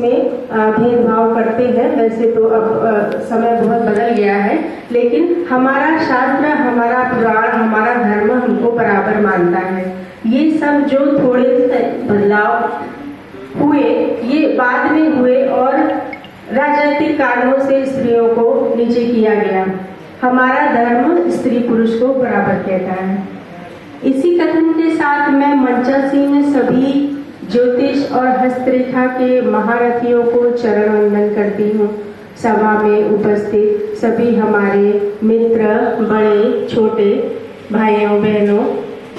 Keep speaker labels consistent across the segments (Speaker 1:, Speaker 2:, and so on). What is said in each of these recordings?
Speaker 1: इसमें भेदभाव करते हैं। वैसे तो अब समय बहुत बदल गया है, लेकिन हमारा शास्त्र, हमारा पुराण, हमारा धर्म हमको बराबर मानता है। ये सब जो थोड़े से बदलाव हुए ये बाद में हुए और राजनीतिक कारणों से स्त्रियों को नीचे किया गया। हमारा धर्म स्त्री पुरुष को बराबर कहता है। इसी कथन के साथ मैं मंचा सिंह सभी ज्योतिष और हस्तरेखा के महारथियों को चरण वंदन करती हूँ। सभा में उपस्थित सभी हमारे मित्र, बड़े छोटे भाइयों बहनों,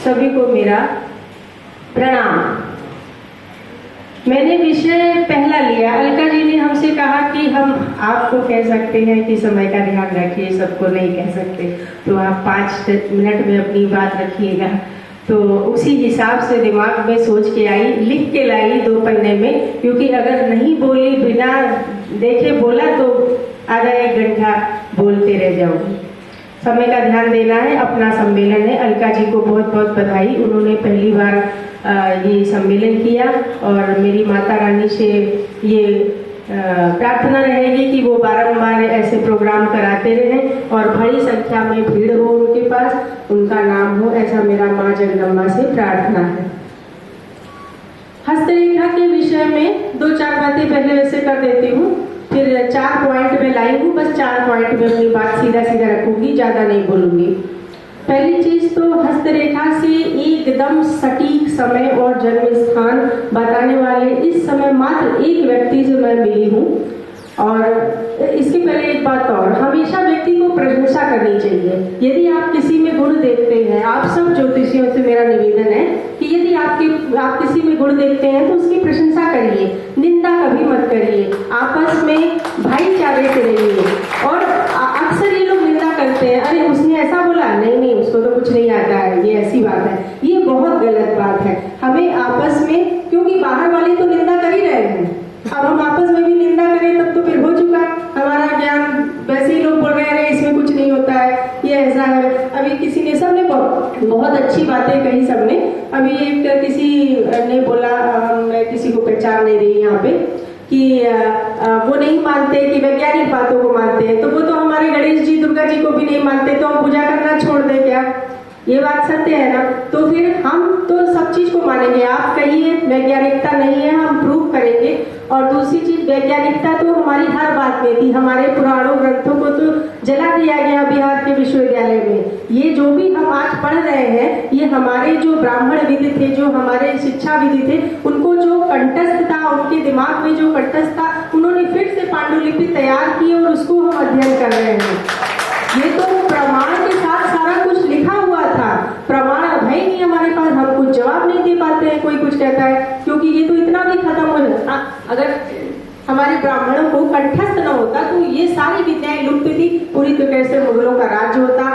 Speaker 1: सभी को मेरा प्रणाम। मैंने विषय पहला लिया। अलका जी ने हमसे कहा कि हम आपको कह सकते हैं कि समय का ध्यान रखिए, सबको नहीं कह सकते, तो आप 5 मिनट में अपनी बात रखिएगा। तो उसी हिसाब से दिमाग में सोच के आई, लिख के लाई 2 पन्ने में, क्योंकि अगर नहीं बोली, बिना देखे बोला तो आधा 1 घंटा बोलते रह जाऊंगी। समय का ध्यान देना है। अपना सम्मेलन है। अलका जी को बहुत बहुत बधाई। उन्होंने पहली बार ये सम्मेलन किया और मेरी माता रानी से ये प्रार्थना रहेगी कि वो बारंबार ऐसे प्रोग्राम कराते रहें और बड़ी संख्या में भीड़ हो उनके पास, उनका नाम हो, ऐसा मेरा माँ जगदम्बा से प्रार्थना है। हस्तरेखा के विषय में 2-4 बातें पहले वैसे कर देती हूँ, फिर 4 पॉइंट में लाई हूँ। बस 4 पॉइंट में अपनी बात सीधा सीधा रखूंगी, ज्यादा नहीं बोलूंगी। पहली चीज तो हस्तरेखा से एकदम सटीक समय और जन्म स्थान बताने वाले इस समय मात्र एक व्यक्ति से मैं मिली हूँ। और इसके पहले एक बात और, हमेशा व्यक्ति को प्रशंसा करनी चाहिए। यदि आप किसी में गुण देखते हैं, आप सब ज्योतिषियों से मेरा निवेदन है कि यदि आप किसी में गुण देखते हैं तो उसकी प्रशंसा करिए, निंदा कभी मत करिए, आपस में भाईचारे से रहिए। और अक्सर ये लोग निंदा करते हैं, अरे उसने ऐसा बोला, नहीं उसको तो कुछ नहीं आता है, ये ऐसी बात है। ये बहुत गलत बात है। हमें आपस में, क्योंकि बाहर वाले तो निंदा कर ही रहे हैं, अब हम आपस में भी निंदा करें तब तो फिर हो चुका हमारा ज्ञान। वैसे ही लोग बोल रहे हैं इसमें कुछ नहीं होता है, ये ऐसा है। अभी किसी ने, सबने बहुत अच्छी बातें कही सबने। अभी एक किसी ने बोला, मैं किसी को पहचान नहीं रही यहाँ पे, कि वो नहीं मानते कि वैज्ञानिक बातों को मानते हैं, तो वो तो हमारे गणेश जी, दुर्गा जी को भी नहीं मानते, तो हम पूजा करना छोड़ दें क्या? ये बात सत्य है ना? तो फिर हम तो सब चीज को मानेंगे। आप कहिए वैज्ञानिकता नहीं है, हम प्रूव करेंगे। और दूसरी चीज, वैज्ञानिकता तो हमारी हर बात में थी। हमारे पुराणों ग्रंथों को तो जला दिया गया बिहार के विश्वविद्यालय में। ये जो भी हम आज पढ़ रहे हैं, ये हमारे जो ब्राह्मण विद थे, जो हमारे शिक्षा विद थे, उनको जो कंठस्थ था, उनके दिमाग में जो कंठस्थ था, उन्होंने फिर से पांडुलिपि तैयार की और उसको हम अध्ययन कर रहे हैं। ये तो प्रमाण के साथ सारा कुछ लिखा हुआ था। प्रमाण है ही नहीं हमारे पास, हम कुछ जवाब नहीं दे पाते हैं। कोई कुछ कहता है, क्योंकि ये तो इतना भी खत्म हो जाता। अगर हमारे ब्राह्मणों को कंठस्थ न होता तो ये सारी विद्याएं लुप्त थी। पूरी तरह से मुगलों का राज होता,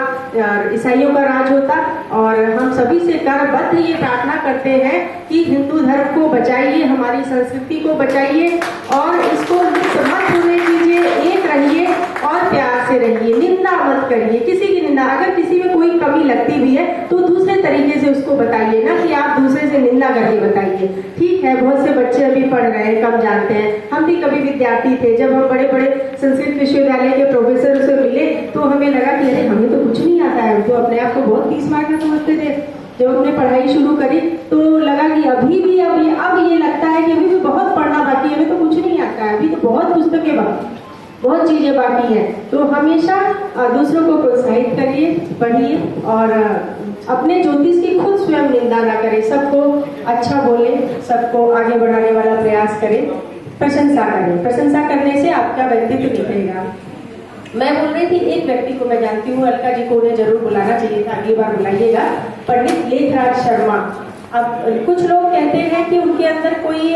Speaker 1: ईसाइयों का राज होता। और हम सभी से करबद्ध ये प्रार्थना करते हैं कि हिंदू धर्म को बचाइए, हमारी संस्कृति को बचाइए और इसको मत होने दीजिए। एक रहिए और प्यार से रहिए, निंदा मत करिए किसी की निंदा। अगर किसी में कोई कमी लगती भी है तो दूसरे तरीके से उसको बताइए, ना कि आप दूसरे से निंदा करके बताइए। ठीक है, बहुत से बच्चे अभी पढ़ रहे हैं, कम जानते हैं। हम भी कभी विद्यार्थी थे, जब हम बड़े बड़े संस्कृत विश्वविद्यालय के प्रोफेसर से मिले तो हमें लगा कि अरे हमें तो कुछ नहीं आता है। तो अपने आप को बहुत 30 मार्क का समझते थे। जब हमने पढ़ाई शुरू करी तो लगा कि अब ये लगता है कि अभी भी बहुत पढ़ना बाकी है, हमें तो कुछ नहीं आता है, अभी तो बहुत पुस्तकें बाकी, बहुत चीजें बाकी हैं। तो हमेशा दूसरों को प्रोत्साहित करिए, पढ़िए और अपने ज्योतिष की खुद स्वयं निंदा ना करें। सबको अच्छा बोले, सबको आगे बढ़ाने वाला प्रयास करें, प्रशंसा करें। प्रशंसा करने से आपका व्यक्तित्व निखरेगा। मैं बोल रही थी, एक व्यक्ति को मैं जानती हूँ, अलका जी को उन्हें जरूर बुलाना चाहिए था, अगली बार बुलाइएगा, पंडित लेखराज शर्मा। अब कुछ लोग कहते हैं कि उनके अंदर कोई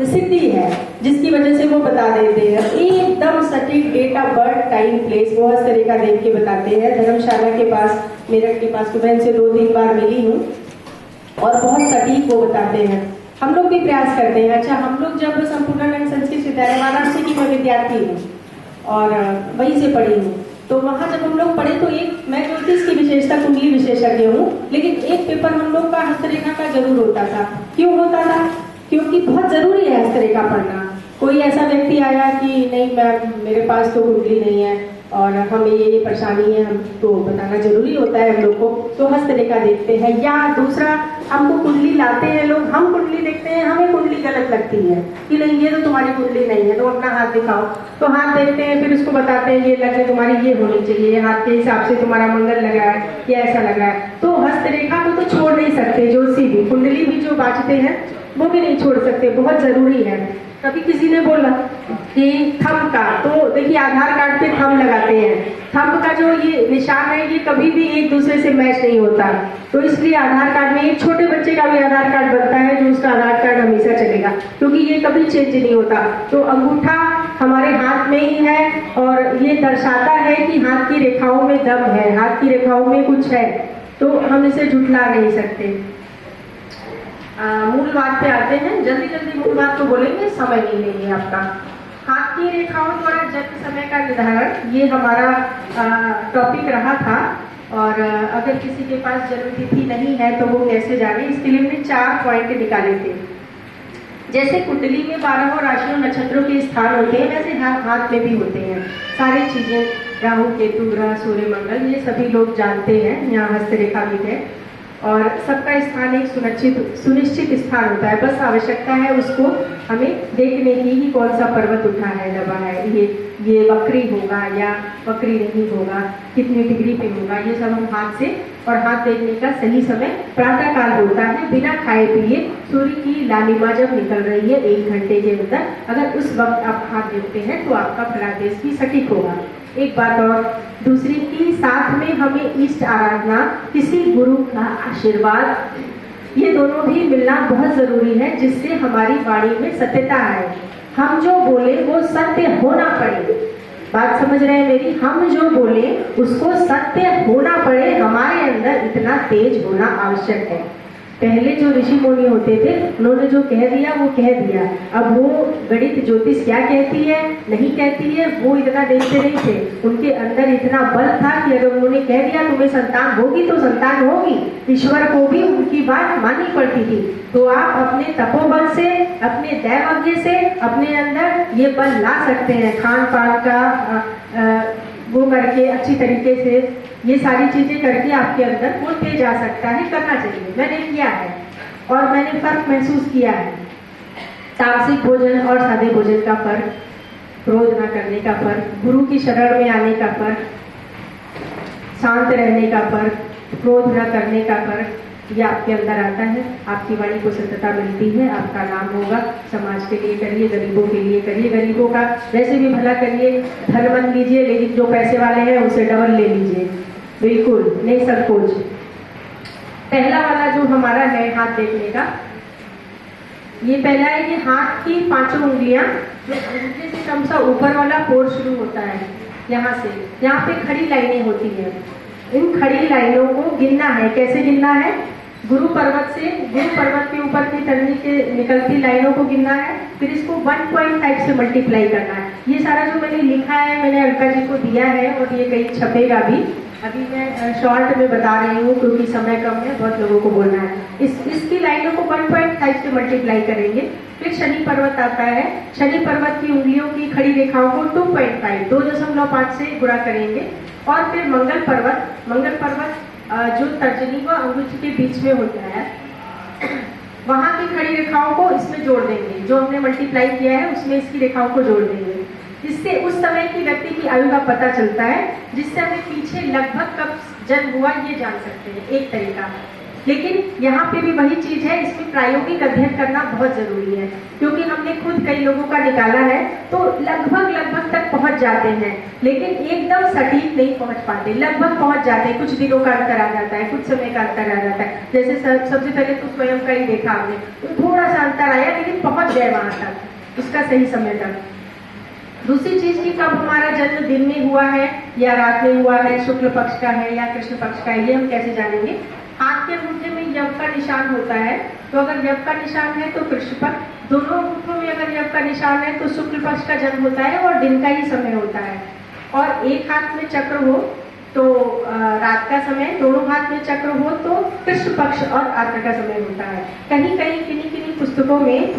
Speaker 1: सिद्धि है जिसकी वजह से वो बता देते हैं एकदम सटीक date of birth, time, place, वो हर तरह का देख के बताते हैं। धर्मशाला के पास, मेरठ के पास, मैं इनसे 2-3 बार मिली हूँ और बहुत सटीक वो बताते हैं। हम लोग भी प्रयास करते हैं। अच्छा, हम लोग जब संपूर्णानंद संस्कृत विद्यालय वाराणसी की मैं विद्यार्थी हूँ और वहीं से पढ़ी हूँ, तो वहाँ जब हम लोग पढ़े तो मैं ज्योतिष की विशेषता कुंडली विशेषज्ञ हूँ, लेकिन एक पेपर हम लोग का हस्तरेखा का जरूर होता था। क्यों होता था? क्योंकि बहुत जरूरी है हस्तरेखा पढ़ना। कोई ऐसा व्यक्ति आया कि नहीं मैम मेरे पास तो कुंडली नहीं है और हमें ये परेशानी है, हमको बताना जरूरी होता है हम लोग को, तो हस्तरेखा देखते हैं। या दूसरा, हमको कुंडली लाते हैं लोग, हम कुंडली देखते हैं, हमें कुंडली गलत लगती है कि नहीं ये तो तुम्हारी कुंडली नहीं है, तो अपना हाथ दिखाओ, तो हाथ देखते हैं, फिर उसको बताते हैं ये लगे तुम्हारी ये होनी चाहिए, ये हाथ के हिसाब से तुम्हारा मंगल लग रहा है, ये ऐसा लग रहा है। तो हस्तरेखा को तो छोड़ नहीं सकते, ज्योतिषी भी कुंडली भी जो बांटते हैं वो भी नहीं छोड़ सकते, बहुत जरूरी है। कभी किसी ने बोला कि थंब का, तो देखिए आधार कार्ड पे थंब लगाते हैं, थंब का जो ये निशान है ये कभी भी एक दूसरे से मैच नहीं होता, तो इसलिए आधार कार्ड में एक छोटे बच्चे का भी आधार कार्ड बनता है जो उसका आधार कार्ड हमेशा चलेगा, क्योंकि ये कभी चेंज नहीं होता। तो अंगूठा हमारे हाथ में ही है और ये दर्शाता है कि हाथ की रेखाओं में दम है, हाथ की रेखाओं में कुछ है, तो हम इसे झुठला नहीं सकते। मूल बात पे आते हैं, जल्दी जल्दी मूल बात को बोलेंगे, समय नहीं लेंगे आपका। हाथ की रेखाओं द्वारा जन्म समय का निर्धारण, ये हमारा टॉपिक रहा था। और अगर किसी के पास जन्म तिथि नहीं है तो वो कैसे जाने, इसके लिए हमने 4 पॉइंट निकाले थे। जैसे कुंडली में 12 राशियों नक्षत्रों के स्थान होते हैं, वैसे हाथ में भी होते हैं सारी चीजें, राहु केतु ग्रह सूर्य मंगल, ये सभी लोग जानते हैं, यहाँ हस्तरेखा भी है और सबका स्थान एक सुनिश्चित स्थान होता है। बस आवश्यकता है उसको हमें देखने की कि कौन सा पर्वत उठा है, दबा है, ये वक्री होगा या वक्री नहीं होगा, कितनी डिग्री पे होगा, ये सब हम हाथ से, और हाथ देखने का सही समय प्रातः काल होता है, बिना खाए पिए सूर्य की लालिमा जब निकल रही है 1 घंटे के अंदर, अगर उस वक्त आप हाथ देखते हैं तो आपका फलादेश भी सटीक होगा। एक बात और, दूसरी की साथ में हमें इष्ट आराधना, किसी गुरु का आशीर्वाद, ये दोनों भी मिलना बहुत जरूरी है, जिससे हमारी वाणी में सत्यता है। हम जो बोले वो सत्य होना पड़े, बात समझ रहे हैं मेरी, हम जो बोले उसको सत्य होना पड़े, हमारे अंदर इतना तेज होना आवश्यक है। पहले जो ऋषि मुनि होते थे उन्होंने जो कह दिया वो कह दिया, अब वो गणित ज्योतिष क्या कहती है नहीं कहती है वो इतना देखते नहीं थे, उनके अंदर इतना बल था कि अगर उन्होंने कह दिया तुम्हें संतान होगी तो संतान होगी, ईश्वर को भी उनकी बात माननी पड़ती थी। तो आप अपने तपोबल से, अपने दैवज्ञ से अपने अंदर ये बल ला सकते हैं, खान पान का वो करके अच्छी तरीके से ये सारी चीजें करके आपके अंदर वो तेज आ सकता है, करना चाहिए। मैंने किया है और मैंने फर्क महसूस किया है, तामसिक भोजन और सादे भोजन का फर्क, क्रोध न करने का फर्क, गुरु की शरण में आने का फर्क, शांत रहने का फर्क, क्रोध न करने का फर्क, ये आपके अंदर आता है, आपकी वाणी को सत्यता मिलती है, आपका नाम होगा। समाज के लिए करिए, गरीबों के लिए करिए, गरीबों का वैसे भी भला करिए, धन मत लीजिए, लेकिन जो पैसे वाले हैं उनसे डबल ले लीजिए, बिल्कुल नहीं संकोच। पहला वाला जो हमारा है हाथ देखने का, ये पहला है कि हाथ की 5 उंगलियां, जो अंगूठे से कम सा ऊपर वाला पोर शुरू होता है, यहाँ से यहाँ पे खड़ी लाइनें होती है, इन खड़ी लाइनों को गिनना है। कैसे गिनना है? गुरु पर्वत से, गुरु पर्वत के ऊपर की टहनी के निकलती लाइनों को गिनना है, फिर इसको 1.5 से मल्टीप्लाई करना है। ये सारा जो मैंने लिखा है मैंने अलका जी को दिया है और ये कहीं छपेगा भी, अभी मैं शॉर्ट में बता रही हूँ क्योंकि समय कम है, बहुत लोगों को बोलना है। इसकी लाइनों को 1.5 से मल्टीप्लाई करेंगे। फिर शनि पर्वत आता है, शनि पर्वत की उंगलियों की खड़ी रेखाओं को 2.5 से गुणा करेंगे। और फिर मंगल पर्वत जो तर्जनी व अंगूठी के बीच में होता है, वहां की खड़ी रेखाओं को इसमें जोड़ देंगे, जो हमने मल्टीप्लाई किया है उसमें इसकी रेखाओं को जोड़ देंगे। इससे उस समय की व्यक्ति की आयु का पता चलता है, जिससे हमें पीछे लगभग कब जन्म हुआ ये जान सकते हैं, एक तरीका। लेकिन यहाँ पे भी वही चीज है, इसमें प्रायोगिक अध्ययन करना बहुत जरूरी है, क्योंकि हमने खुद कई लोगों का निकाला है तो लगभग तक पहुंच जाते हैं, लेकिन एकदम सटीक नहीं पहुंच पाते, लगभग पहुंच जाते हैं, कुछ दिनों का अंतर आ जाता है, कुछ समय का अंतर आ जाता है। जैसे सबसे पहले तो स्वयं का ही देखा आपने, तो थोड़ा सा अंतर आया, लेकिन पहुंच गए वहां तक, उसका सही समय तक। दूसरी चीज की कब हमारा जन्म दिन में हुआ है या रात में हुआ है, शुक्ल पक्ष का है या कृष्ण पक्ष का है, ये हम कैसे जानेंगे? हाथ के अंगूठे में यव का निशान होता है, तो अगर यव का निशान है तो कृष्ण पक्ष, दोनों अंगूठों में अगर यव का निशान है तो शुक्ल पक्ष का जन्म होता है और दिन का ही समय होता है। और एक हाथ में चक्र हो तो रात का समय, दोनों हाथ में चक्र हो तो कृष्ण पक्ष और रात का समय होता है। कहीं किन्हीं पुस्तकों पुस्तकों में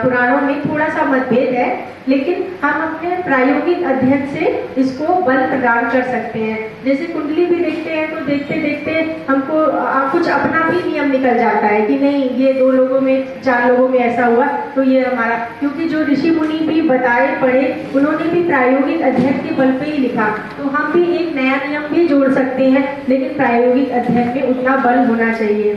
Speaker 1: पुराणों में थोड़ा सा मतभेद है, लेकिन हम अपने प्रायोगिक अध्ययन से इसको बल प्रदान कर सकते हैं। जैसे कुंडली भी देखते हैं तो देखते देखते हमको कुछ अपना भी नियम निकल जाता है कि नहीं ये 2 लोगों में 4 लोगों में ऐसा हुआ तो ये हमारा, क्योंकि जो ऋषि मुनि भी बताए पढ़े उन्होंने भी प्रायोगिक अध्ययन के बल पे ही लिखा, तो हम भी एक नया नियम भी जोड़ सकते हैं, लेकिन प्रायोगिक अध्ययन में उतना बल होना चाहिए।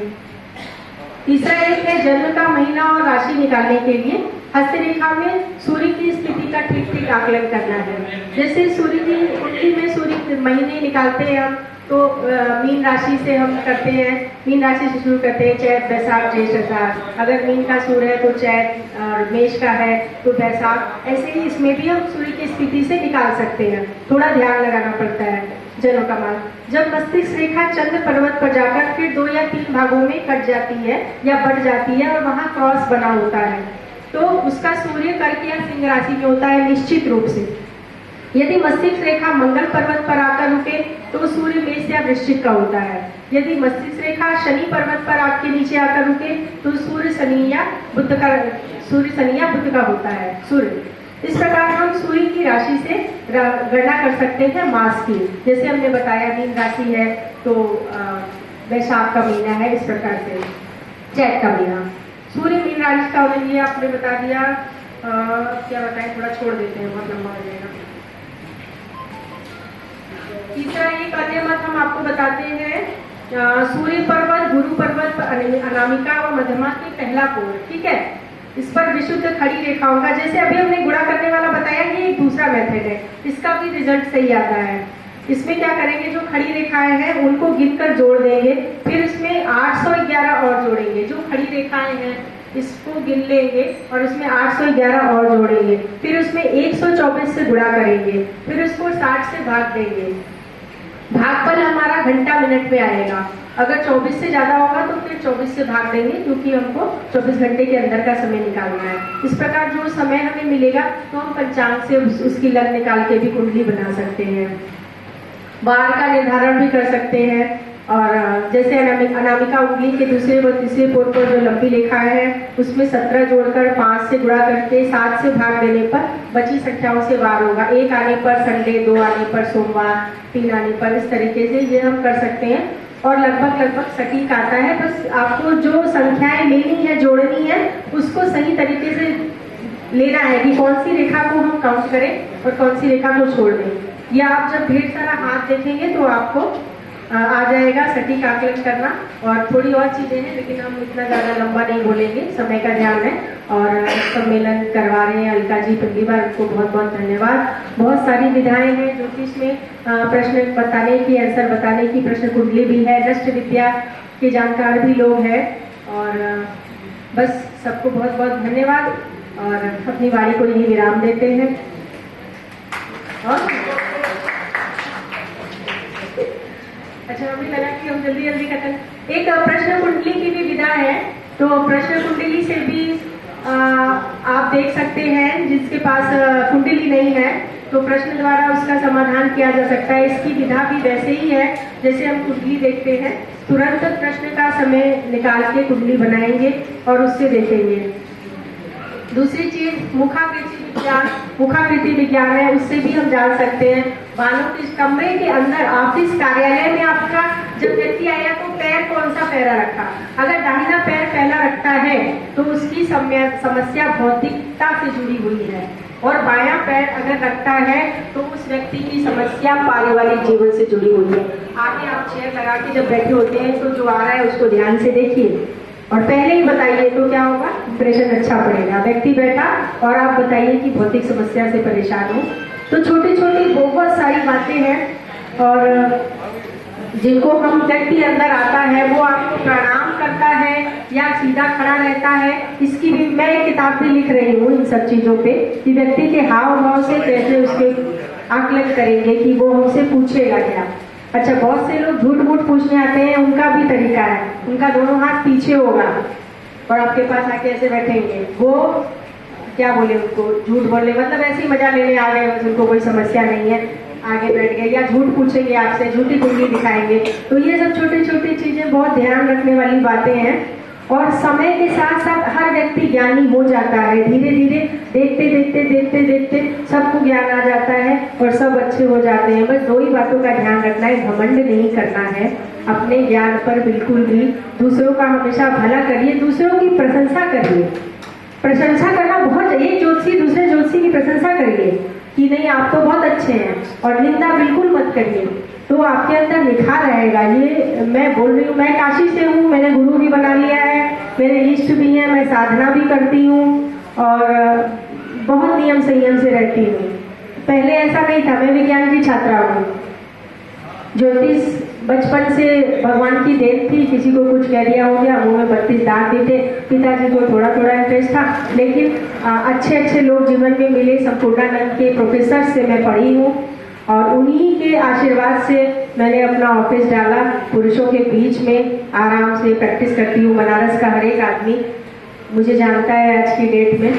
Speaker 1: तीसरा एक है जन्म का महीना और राशि निकालने के लिए हस्तरेखा में सूर्य की स्थिति का ठीक ठीक आकलन करना है। जैसे सूर्य की कुंडली में सूर्य महीने निकालते हैं हम, तो मीन राशि से हम करते हैं, मीन राशि से शुरू करते हैं चैत बैसाख ज्येष्ठ आषाढ़, अगर मीन का सूर्य है तो चैत और मेष का है तो बैसाख, ऐसे ही इसमें भी हम सूर्य की स्थिति से निकाल सकते हैं, थोड़ा ध्यान लगाना पड़ता है। जनो कमाल, जब मस्तिष्क रेखा चंद्र पर्वत पर जाकर फिर 2 या 3 भागों में कट जाती है या बढ़ जाती है और वहां क्रॉस बना होता है, तो उसका सूर्य कर्क या सिंह राशि में होता है निश्चित रूप से। यदि मस्तिष्क रेखा मंगल पर्वत पर आकर रुके तो सूर्य मेष या वृश्चिक का होता है। यदि मस्तिष्क रेखा शनि पर्वत पर आपके नीचे आकर रुके तो सूर्य शनि या बुध का होता है सूर्य। इस प्रकार हम सूर्य की राशि से गणना कर सकते हैं मास की। जैसे हमने बताया मीन राशि है तो वैशाख का महीना है, इस प्रकार से चैत का महीना। सूर्य मीन राशि का होने ये आपने बता दिया। क्या बताएं, थोड़ा छोड़ देते हैं, बहुत लंबा हो जाएगा। तीसरा एक अन्य मत हम आपको बताते हैं, सूर्य पर्वत गुरु पर्वत पर अनामिका व मध्यमा की पहला कोण, ठीक है, इस पर विशुद्ध खड़ी रेखाओं का, जैसे अभी हमने गुणा करने वाला बताया, ये एक दूसरा मेथड है, इसका भी रिजल्ट सही आता है। इसमें क्या करेंगे, जो खड़ी रेखाएं हैं उनको गिनकर जोड़ देंगे, फिर इसमें 811 और जोड़ेंगे। जो खड़ी रेखाएं हैं इसको गिन लेंगे और उसमें 811 और जोड़ेंगे, फिर उसमें 124 से गुणा करेंगे, फिर उसको 60 से भाग देंगे। भागफल हमारा घंटा मिनट में आएगा। अगर 24 से ज्यादा होगा तो फिर 24 से भाग देंगे, क्योंकि हमको 24 घंटे के अंदर का समय निकालना है। इस प्रकार जो समय हमें मिलेगा तो हम पंचांग से उसकी लग निकाल के भी कुंडली बना सकते हैं, बार का निर्धारण भी कर सकते हैं। और जैसे अनामिका उंगली के दूसरे व तीसरे पोर पर जो लंबी रेखाएं हैं उसमें 17 जोड़कर 5 से गुणा करके 7 से भाग देने पर बची संख्याओं से वार होगा। 1 आने पर संडे, 2 आने पर सोमवार, 3 आने पर, इस तरीके से ये हम कर सकते हैं और लगभग सटीक आता है। बस आपको जो संख्याएं लेनी है, जोड़नी है, उसको सही तरीके से लेना है कि कौन सी रेखा को हम काउंट करें और कौन सी रेखा को छोड़ दें। या आप जब ढेर सारा हाथ देखेंगे तो आपको आ जाएगा सटीक आकलन करना। और थोड़ी और चीजें हैं, लेकिन हम इतना ज्यादा लंबा नहीं बोलेंगे, समय का ध्यान है। और सम्मेलन करवा रहे हैं अलका जी, पहली बार, उनको बहुत बहुत धन्यवाद। बहुत सारी विधाएं हैं ज्योतिष में, प्रश्न बताने की, आंसर बताने की, प्रश्न कुंडली भी है, दृष्ट विद्या के जानकार भी लोग हैं। और बस सबको बहुत बहुत धन्यवाद और अपनी वाणी को यही विराम देते हैं। और अच्छा, हमें लगा कि हम जल्दी जल्दी खत्म। एक प्रश्न कुंडली की भी विधा है, तो प्रश्न कुंडली से भी आप देख सकते हैं। जिसके पास कुंडली नहीं है तो प्रश्न द्वारा उसका समाधान किया जा सकता है। इसकी विधा भी वैसे ही है जैसे हम कुंडली देखते हैं, तुरंत प्रश्न का समय निकाल के कुंडली बनाएंगे और उससे देखेंगे। दूसरी चीज मुखाकृति विज्ञान है, उससे भी हम जान सकते हैं। मानो कि कमरे के अंदर ऑफिस कार्यालय में आपका जब व्यक्ति आया तो पैर कौन सा पैरा रखा, अगर दाहिना पैर पहला रखता है तो उसकी समस्या भौतिकता से जुड़ी हुई है, और बायां पैर अगर रखता है तो उस व्यक्ति की समस्या पारिवारिक जीवन से जुड़ी हुई है। आगे आप चेयर लगा के जब बैठे होते हैं तो जो आ रहा है उसको ध्यान से देखिए और पहले ही बताइए, तो क्या होगा, इंप्रेशन अच्छा पड़ेगा। व्यक्ति बैठा और आप बताइए कि भौतिक समस्या से परेशान हो। तो छोटी छोटी बहुत सारी बातें हैं और जिनको हम व्यक्ति अंदर आता है वो आपको प्रणाम करता है या सीधा खड़ा रहता है। इसकी भी मैं एक किताब भी लिख रही हूँ इन सब चीजों पे कि व्यक्ति के हाव भाव से कैसे उसके आकलन करेंगे कि वो हमसे पूछेगा क्या। अच्छा, बहुत से लोग झूठ मूठ पूछने आते हैं, उनका भी तरीका है, उनका दोनों हाथ पीछे होगा और आपके पास आके ऐसे बैठेंगे। वो क्या बोले, उनको झूठ बोले, मतलब ऐसे ही मजा लेने आ गए, उनको कोई समस्या नहीं है, आगे बैठ गए, या झूठ पूछेंगे आपसे, झूठी कुंडली दिखाएंगे। तो ये सब छोटी छोटी चीजें बहुत ध्यान रखने वाली बातें हैं। और समय के साथ साथ हर व्यक्ति ज्ञानी हो जाता है। धीरे धीरे देखते सबको ज्ञान आ जाता है और सब अच्छे हो जाते हैं। बस दो ही बातों का ध्यान रखना है, घमंड नहीं करना है अपने ज्ञान पर बिल्कुल भी। दूसरों का हमेशा भला करिए, दूसरों की प्रशंसा करिए। प्रशंसा करना बहुत चाहिए। ज्योतिषी दूसरे ज्योतिषी की प्रशंसा करिए कि नहीं आप तो बहुत अच्छे हैं, और निंदा बिल्कुल मत करिए, तो आपके अंदर निखार रहेगा। ये मैं बोल रही हूँ, मैं काशी से हूँ, मैंने गुरु भी बना लिया है, मेरे इष्ट भी हैं, मैं साधना भी करती हूँ और बहुत नियम संयम से रहती हूँ। पहले ऐसा नहीं था, मैं विज्ञान की छात्रा हूँ। ज्योतिष बचपन से भगवान की देन थी, किसी को कुछ कह दिया हो गया, मुंह में 32 दांत भी थे। पिताजी को थोड़ा थोड़ा इंटरेस्ट था, लेकिन अच्छे लोग जीवन में मिले। संपूर्णानंद के प्रोफेसर से मैं पढ़ी हूँ और उन्हीं के आशीर्वाद से मैंने अपना ऑफिस डाला। पुरुषों के बीच में आराम से प्रैक्टिस करती हूँ। बनारस का हर एक आदमी मुझे जानता है आज की डेट में।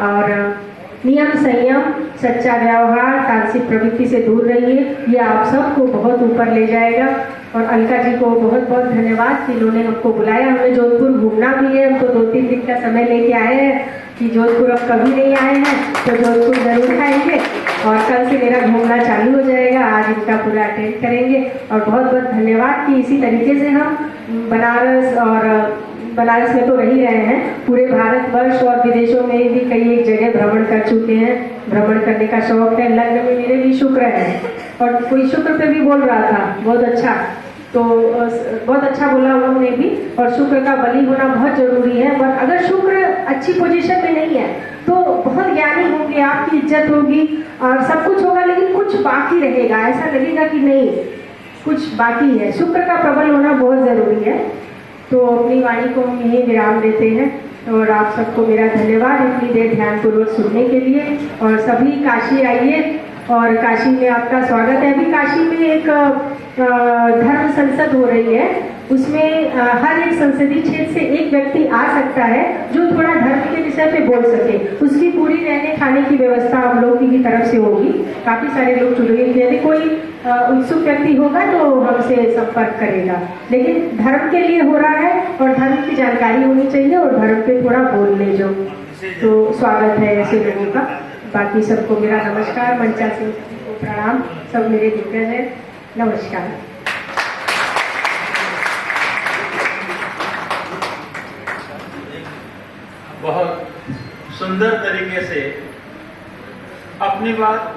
Speaker 1: और नियम संयम, सच्चा व्यवहार, तामसिक प्रवृत्ति से दूर रहिए, ये आप सबको बहुत ऊपर ले जाएगा। और अलका जी को बहुत बहुत धन्यवाद कि इन्होंने हमको बुलाया। हमें जोधपुर घूमना भी है, हम तो 2-3 दिन का समय लेके आए हैं कि जोधपुर अब कभी नहीं आए हैं तो जोधपुर जरूर आएंगे। और कल से मेरा घूमना चालू हो जाएगा, आज इनका पूरा अटेंड करेंगे। और बहुत बहुत धन्यवाद कि इसी तरीके से हम बनारस, और बनारस में तो रह रहे हैं, पूरे भारतवर्ष और विदेशों में भी कई एक जगह भ्रमण कर चुके हैं। भ्रमण करने का शौक है। लग्न में मेरे भी शुक्र है, और कोई शुक्र पे भी बोल रहा था बहुत अच्छा, तो बहुत अच्छा बोला उन्होंने भी। और शुक्र का बली होना बहुत जरूरी है। और अगर शुक्र अच्छी पोजीशन में नहीं है तो बहुत ज्ञानी होंगे, आपकी इज्जत होगी और सब कुछ होगा, लेकिन कुछ बाकी रहेगा। ऐसा लगेगा कि नहीं कुछ बाकी है। शुक्र का प्रबल होना बहुत जरूरी है। तो अपनी वाणी को हम यही विराम देते हैं और आप सबको मेरा धन्यवाद इतनी देर ध्यानपूर्वक सुनने के लिए। और सभी काशी आइए, और काशी में आपका स्वागत है। अभी काशी में एक धर्म संसद हो रही है, उसमें हर एक संसदीय क्षेत्र से एक व्यक्ति आ सकता है जो थोड़ा धर्म के विषय पे बोल सके। उसकी पूरी रहने खाने की व्यवस्था हम लोग की तरफ से होगी। काफी सारे लोग जुड़ेंगे, यदि कोई उत्सुक व्यक्ति होगा तो हमसे संपर्क करेगा। लेकिन धर्म के लिए हो रहा है और धर्म की जानकारी होनी चाहिए और धर्म पे थोड़ा बोलने जो, तो स्वागत है ऐसे लोगों का। बाकी सबको मेरा नमस्कार, मंचा सिंह को प्रणाम, सब मेरे दिग्गज है, नमस्कार।
Speaker 2: बहुत सुंदर तरीके से अपनी बात